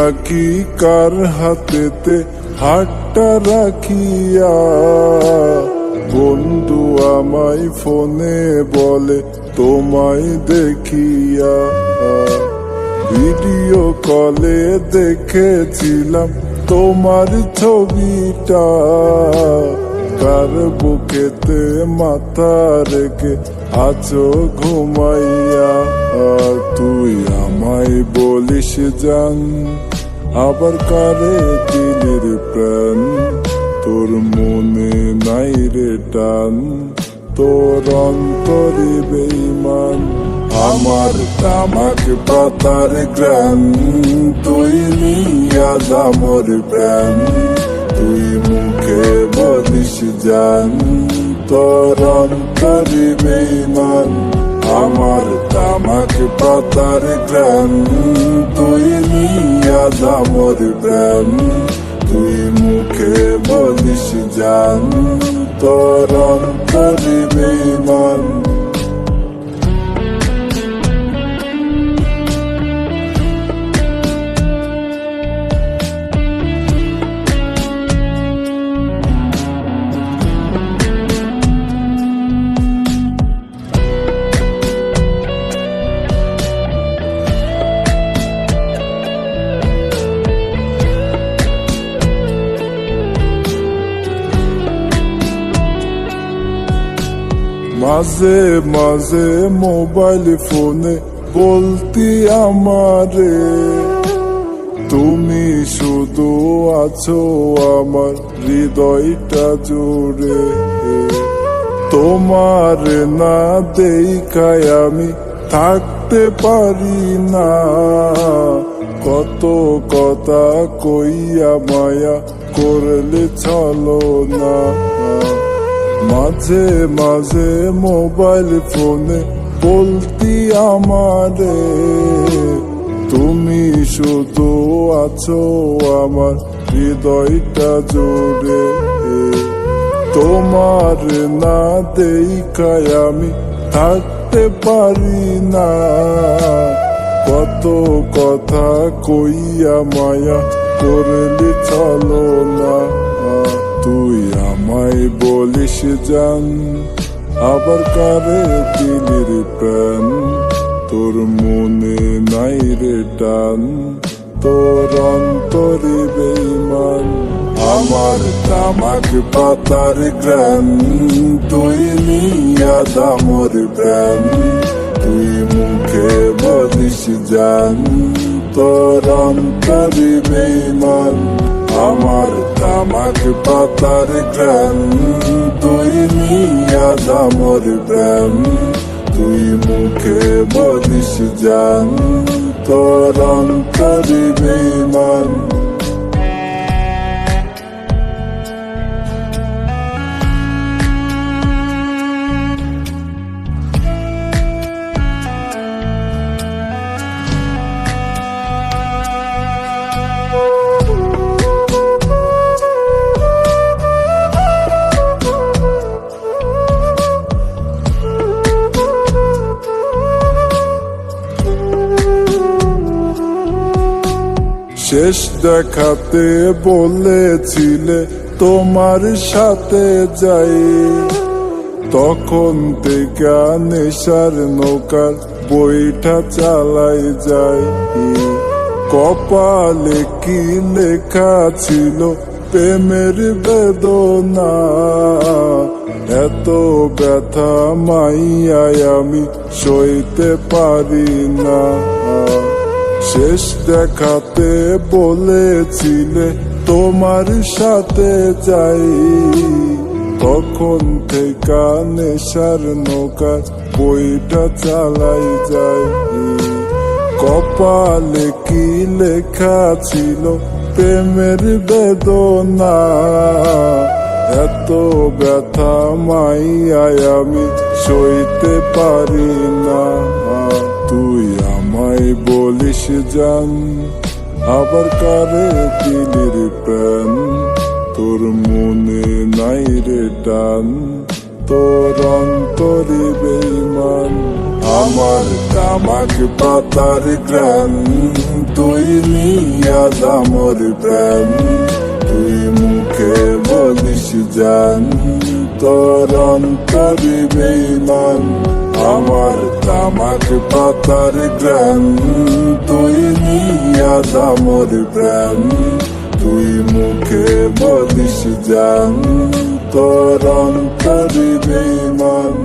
নাকি কার হাতেতে হাতটা রাখিয়া, বন্ধু আমায় ফোনে বলে তোমায় দেখিয়া। ভিডিও কলে দেখেছিলাম তোমার ছবিটা, কার বুকেতে মাথা রেখে আছো ঘুমাইয়া। তুই আমায় বলিস জান, আবার কারে দিলের প্রাণ, তোর মনে নাই রে টান, তোর অন্তরে বেঈমান। আমার তামাক পাতার গ্রাম, তুই নিয়া মোর প্রাণ, তুই মুখে বলিস জান, তোর অন্তরে বেঈমান। আমার তামাক পাতার গ্রাম, তুই নিয়া মোর প্রাণ, তুই মুখে বলিস জান, তোর অন্তরে বেঈমান। মাঝে মাঝে মোবাইল ফোনে বলতি আমারে, তুমি শুধু আছো আমার হৃদয়টা জুড়ে। তোমার না দেখায় আমি থাকতে পারি না, কত কথা কইয়া মায়া করলে চলো না। মাঝে মাঝে মোবাইল ফোনে বলতি আমারে, তুমি শুধু আছো আমার হৃদয়টা জুড়ে। তোমার না দেখায় আমি থাকতে পারি না, কত কথা কইয়া মায়া করলে চলো না। তুই আমায় বলিস জান, আবার কারে দিলের প্রাণ, তোর মনে নাই রে টান, তোর অন্তরে বেঈমান। আমার তামাক পাতার গ্রাম, তুই নিয়া মোর প্রাণ, তুই মুখে বলিস জান, তোর অন্তরে বেঈমান। আমার তামাক পাতার গ্রাম, তুই নিয়া মোর প্রাণ, তুই মুখে বলিস জান, তোর অন্তরে বেঈমান। শেষ দেখাতে বলেছিলে তোমার সাথে যাই, তখন থেকে নেশার নৌকার বইটা চালাই যাই। কপালে কি লেখা ছিল প্রেমের বেদনা, এত ব্যথা মাইয়ায় আমি সইতে পারি না। শেষ দেখাতে বলেছিলে তোমার সাথে যাই, তখন থেকে নেশার নৌকার বইটা চালাই যাই। কপালে কি লেখা ছিল প্রেমের বেদনা, এত ব্যথা মাইয়ায় আমি সইতে পারি না। তুই আমায় বলিস জান, আবার কারে দিলের প্রাণ, তোর মনে নাই রে টান, তোর অন্তরে বেঈমান। আমার তামাক পাতা পাতার গ্রাম, তুই নিয়া দামর প্রেম, তুই মুখে বলিস জান, তোর অন্তরে বেঈমান। আমার তামাক পাতার গ্রাম, তুই নিয়া দামর প্রেম, তুই মুখে বলিস জান, তোর অন্তরে বেঈমান।